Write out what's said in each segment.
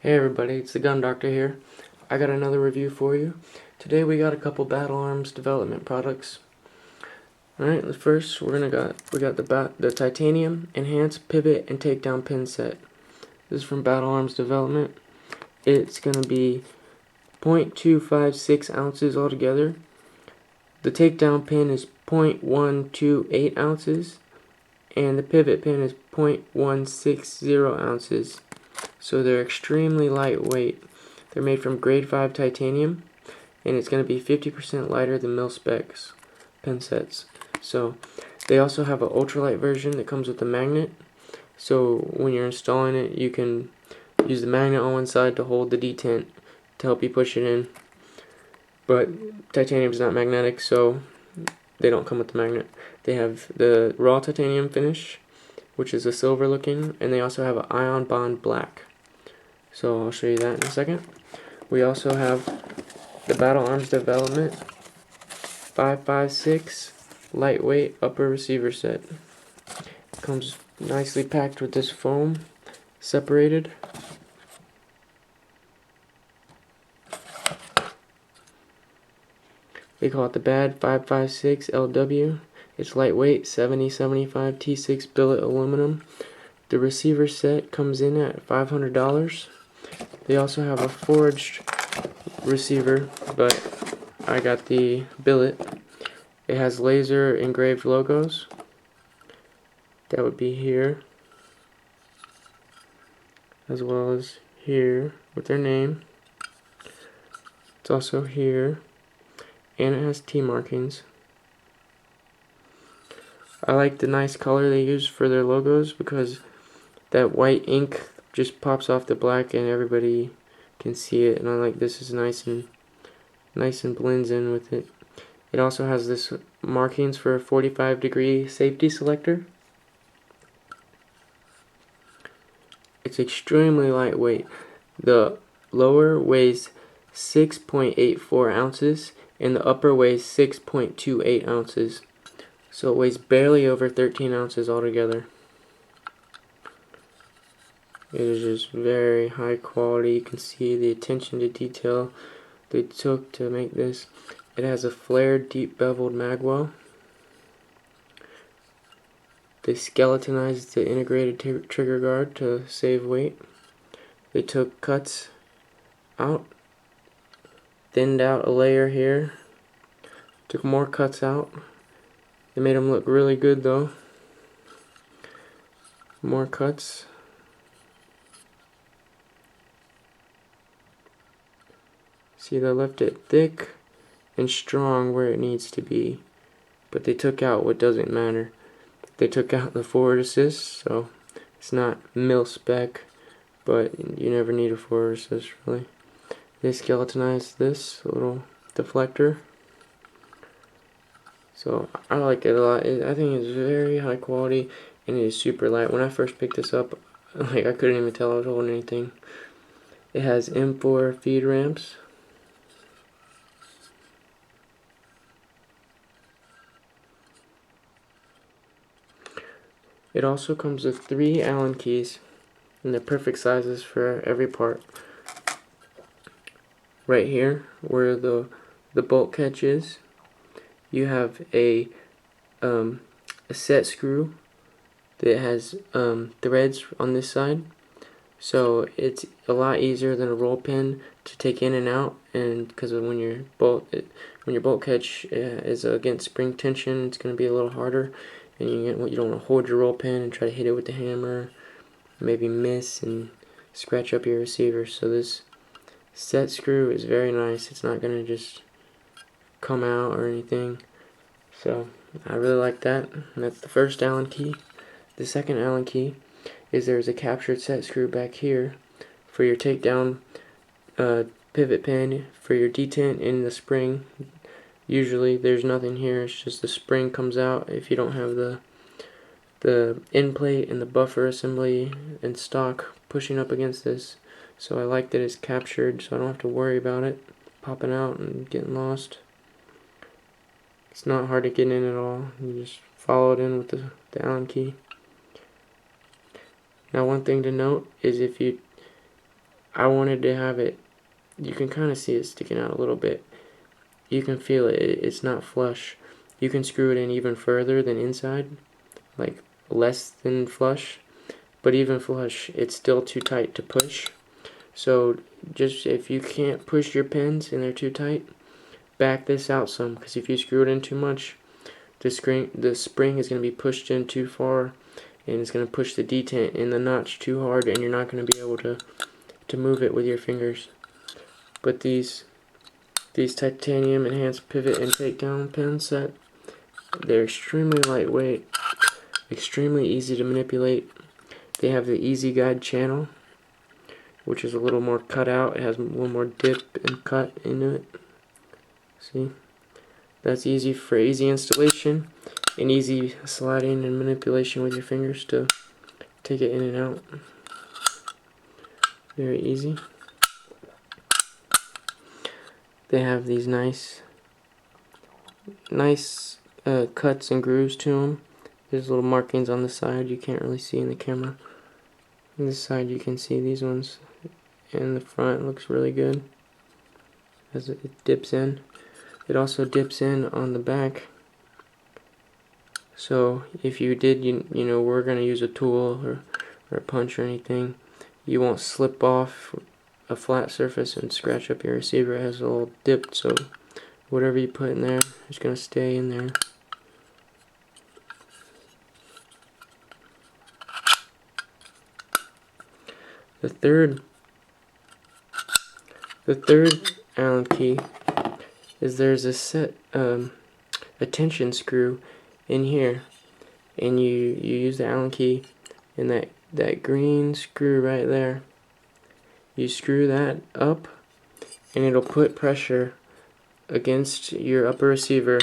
Hey everybody, it's the Gun Doctor here. I got another review for you. Today we got a couple Battle Arms development products. Alright, first we got the titanium enhanced pivot and takedown pin set. This is from Battle Arms Development. It's gonna be 0.256 ounces altogether. The takedown pin is 0.128 ounces and the pivot pin is 0.160 ounces. So they're extremely lightweight. They're made from grade 5 titanium, and it's going to be 50% lighter than mil-spec pin sets. So they also have an ultralight version that comes with a magnet. So when you're installing it, you can use the magnet on one side to hold the detent to help you push it in. But titanium is not magnetic, so they don't come with the magnet. They have the raw titanium finish, which is a silver looking, and they also have an ion bond black. So I'll show you that in a second. We also have the Battle Arms Development 556 lightweight upper receiver set. It comes nicely packed with this foam, separated. They call it the BAD556 LW. It's lightweight, 70-75 T6 billet aluminum. The receiver set comes in at $500. They also have a forged receiver, but I got the billet. It has laser engraved logos. That would be here, as well as here with their name. It's also here, and it has T markings. I like the nice color they use for their logos because that white ink just pops off the black and everybody can see it, and I like this is nice and blends in with it. It also has this markings for a 45-degree safety selector. It's extremely lightweight. The lower weighs 6.84 ounces and the upper weighs 6.28 ounces. So it weighs barely over 13 ounces altogether. It is just very high quality. You can see the attention to detail they took to make this. It has a flared deep beveled magwell. They skeletonized the integrated trigger guard to save weight. They took cuts out, thinned out a layer here, took more cuts out. They made them look really good though. More cuts. See, they left it thick and strong where it needs to be, but they took out what doesn't matter. They took out the forward assist, so it's not mil-spec, but you never need a forward assist really. They skeletonized this little deflector, so I like it a lot. I think it's very high quality and it is super light. When I first picked this up, I couldn't even tell I was holding anything. It has M4 feed ramps. It also comes with 3 Allen keys, and they're perfect sizes for every part. Right here, where the bolt catch is, you have a set screw that has threads on this side, so it's a lot easier than a roll pin to take in and out. And because when your bolt catch is against spring tension, it's going to be a little harder. And you don't want to hold your roll pin and try to hit it with the hammer, maybe miss and scratch up your receiver. So this set screw is very nice. It's not going to just come out or anything. So I really like that. And that's the first Allen key. The second Allen key is there's a captured set screw back here for your takedown pivot pin for your detent in the spring. Usually there's nothing here, it's just the spring comes out if you don't have the end plate and the buffer assembly and stock pushing up against this. So I like that it's captured, so I don't have to worry about it popping out and getting lost. It's not hard to get in at all. You just follow it in with the Allen key. Now one thing to note is I wanted to have it, you can kind of see it sticking out a little bit. You can feel it, it's not flush. You can screw it in even further than inside, like less than flush, but even flush, it's still too tight to push. So just if you can't push your pins and they're too tight, back this out some, because if you screw it in too much, the spring is going to be pushed in too far, and it's going to push the detent in the notch too hard, and you're not going to be able to move it with your fingers. But these titanium enhanced pivot and takedown pin set, they're extremely lightweight, extremely easy to manipulate. They have the easy guide channel, which is a little more cut out. It has a little more dip and cut into it. See? That's easy for easy installation and easy sliding and manipulation with your fingers to take it in and out. Very easy. They have these nice cuts and grooves to them. There's little markings on the side you can't really see in the camera. On this side you can see these ones, and the front looks really good as it dips in. It also dips in on the back, so if you did, you know, we're going to use a tool or a punch or anything, you won't slip off a flat surface and scratch up your receiver. It has a little dip, so whatever you put in there is going to stay in there. The third Allen key is there's a set a tension screw in here, and you use the Allen key and that green screw right there. You screw that up, and it'll put pressure against your upper receiver.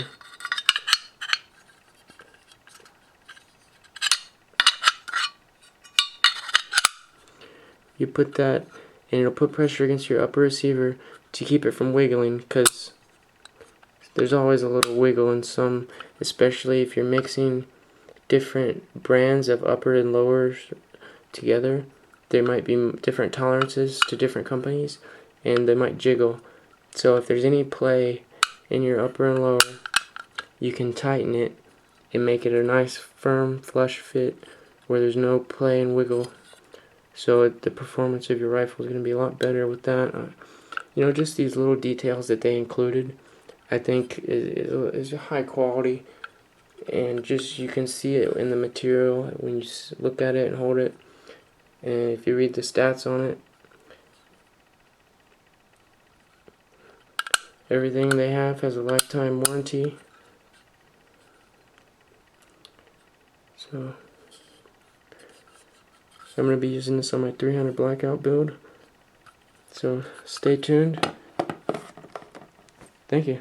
You put that, and it'll put pressure against your upper receiver to keep it from wiggling, because there's always a little wiggle in some, especially if you're mixing different brands of upper and lowers together. There might be different tolerances to different companies, and they might jiggle. So if there's any play in your upper and lower, you can tighten it and make it a nice firm flush fit where there's no play and wiggle. So the performance of your rifle is going to be a lot better with that. You know, just these little details that they included, I think is high quality, and just you can see it in the material when you look at it and hold it, and if you read the stats on it, everything they have has a lifetime warranty. So I'm going to be using this on my 300 blackout build, so stay tuned. Thank you.